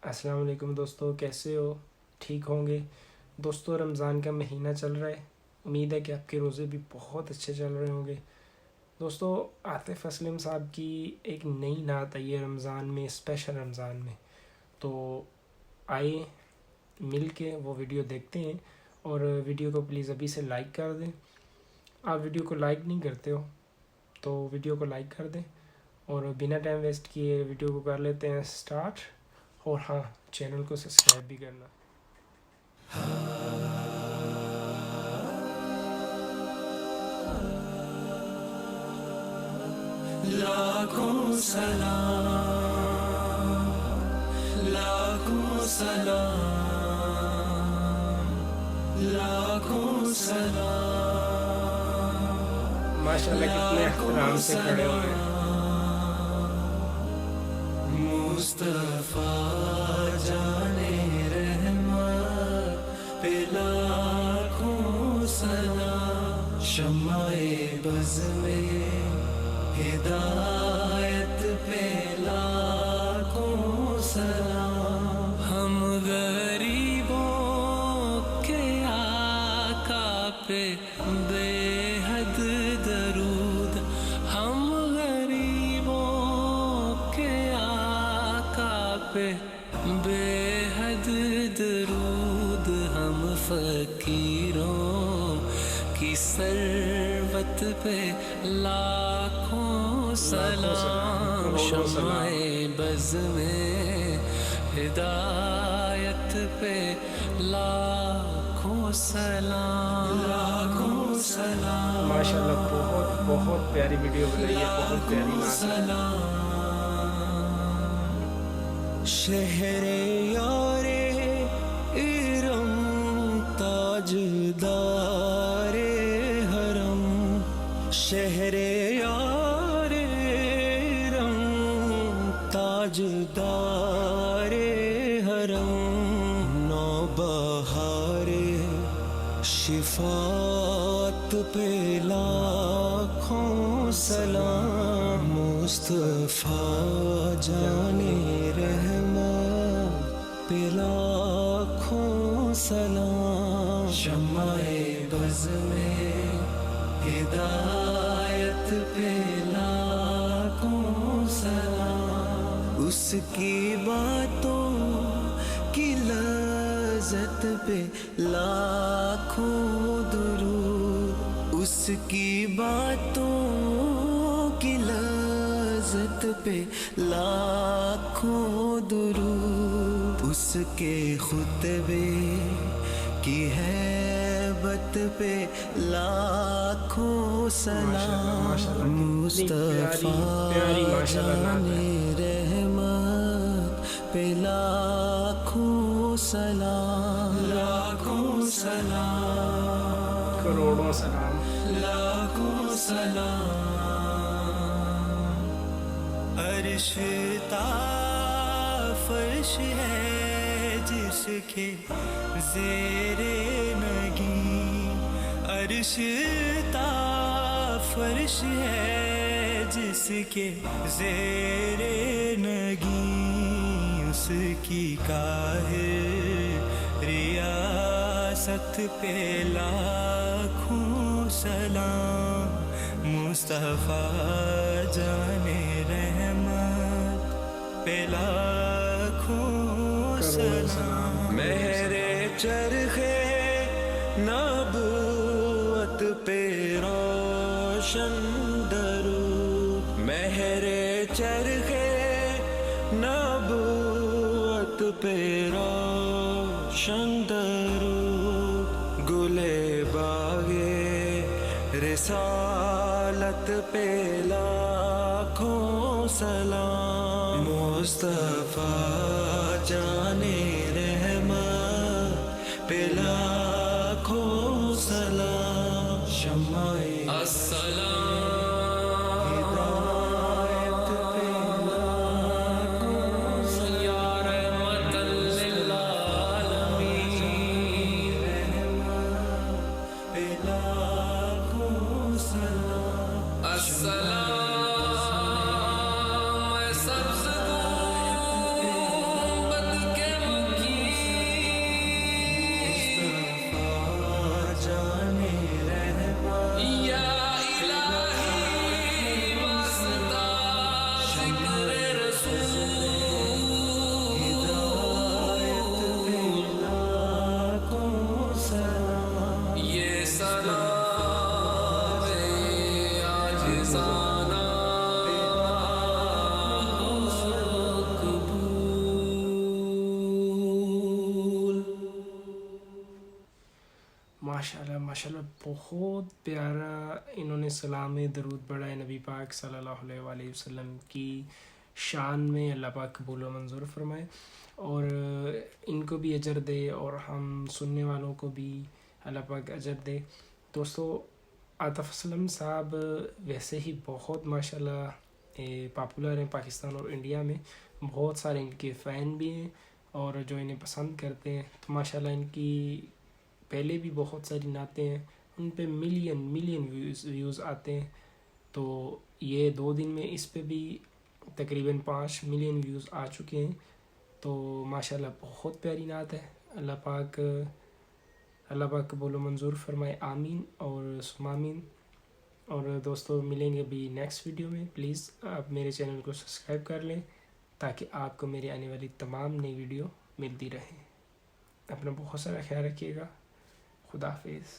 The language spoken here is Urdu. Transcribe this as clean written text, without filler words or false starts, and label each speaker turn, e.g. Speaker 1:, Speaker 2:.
Speaker 1: السلام علیکم دوستو، کیسے ہو؟ ٹھیک ہوں گے دوستو؟ رمضان کا مہینہ چل رہا ہے، امید ہے کہ آپ کے روزے بھی بہت اچھے چل رہے ہوں گے۔ دوستو، عاطف اسلم صاحب کی ایک نئی نعت آئی ہے رمضان میں، اسپیشل رمضان میں، تو آئے مل کے وہ ویڈیو دیکھتے ہیں، اور ویڈیو کو پلیز ابھی سے لائک کر دیں۔ آپ ویڈیو کو لائک نہیں کرتے ہو تو ویڈیو کو لائک کر دیں، اور بنا ٹائم ویسٹ کیے ویڈیو کو کر لیتے ہیں سٹارٹ، اور ہاں، چینل کو سبسکرائب بھی کرنا۔
Speaker 2: لاکھوں سلام، لاکھوں سلام، لاکھوں سلام،
Speaker 1: ماشاءاللہ کتنے احترام سے کھڑے ہوئے ہیں۔
Speaker 2: مصطفیٰ جانے رحمت پہ لاکھوں سلام، شمع بز میں ہدایت پہ لاکھوں سلام، ہم غریبوں کے آقا پہ بے حد درود، ہم غریبوں کے آقا پہ بے حد درود، ہم فقیروں کی ثروت پہ لاکھوں سلام، شمع بز میں ہدایت پہ لاکھوں سلام، لاکھوں سلام،
Speaker 1: ماشاءاللہ بہت بہت پیاری ویڈیو بنائی ہے، بہت پیاری نعت ہے۔
Speaker 2: شہر یار ارم تاجدار حرم، شہر یار ارم تاجدار حرم، نوبہار شفاعت پہ لاکھوں سلام، مصطفیٰ جانے رحمت پہ لاکھوں سلام، شمع بز میں ہدایت پہ لاکھوں سلام، اس کی باتوں کی لذت پہ لاکھوں درود، اس کی باتوں کی لذت پہ لاکھوں درود، اس کے خطبے کی ہیبت پہ لاکھوں سلام، مصطفیٰ جانے رحمت پہ لاکھوں سلام، لاکھوں سلام،
Speaker 1: کروڑوں سلام۔
Speaker 2: لاکھوں سلام، عرش تا فرش ہے جس کے زیر نگیں، عرش تا فرش ہے جس کے زیر نگیں، اس کی قاہر ریاست پہ لاکھوں سلام، مصطفیٰ جانے رحمت پہ لاکھوں سلام، مہر چرخے نبوت پہ روشن درود، مہر چرخے نبوت پہ روشن درود، گلے باغے رسالت پہ لاکھوں سلام، مصطفیٰ جانے رحمت پہ لاکھوں سلام، شمع السلام، ہدایت پہ لاکھوں سلام، یا رحمت للعالمین، رحمت پہ لاکھوں سلام، السلام سبز گنبد کے
Speaker 1: ماشاءاللہ ماشاءاللہ بہت پیارا انہوں نے سلام درود پڑھا ہے نبی پاک صلی اللہ علیہ وآلہ وسلم کی شان میں. اللہ پاک قبول و منظور فرمائے اور ان کو بھی اجر دے اور ہم سننے والوں کو بھی اللہ پاک اجر دے. دوستو عاطف اسلم صاحب ویسے ہی بہت ماشاءاللہ پاپولر ہیں پاکستان اور انڈیا میں. بہت سارے ان کے فین بھی ہیں اور جو انہیں پسند کرتے ہیں. تو ماشاءاللہ ان کی پہلے بھی بہت ساری نعتیں ہیں, ان پہ ملین ویوز آتے ہیں. تو یہ 2 دن میں اس پہ بھی تقریباً 5 ملین ویوز آ چکے ہیں. تو ماشاءاللہ بہت پیاری نعت ہے. اللہ پاک قبول و منظور فرمائے, آمین اور ثم آمین. اور دوستو ملیں گے بھی نیکسٹ ویڈیو میں. پلیز آپ میرے چینل کو سبسکرائب کر لیں تاکہ آپ کو میری آنے والی تمام نئی ویڈیو ملتی رہیں. اپنا بہت سارا خیال رکھیے گا. خدا حافظ.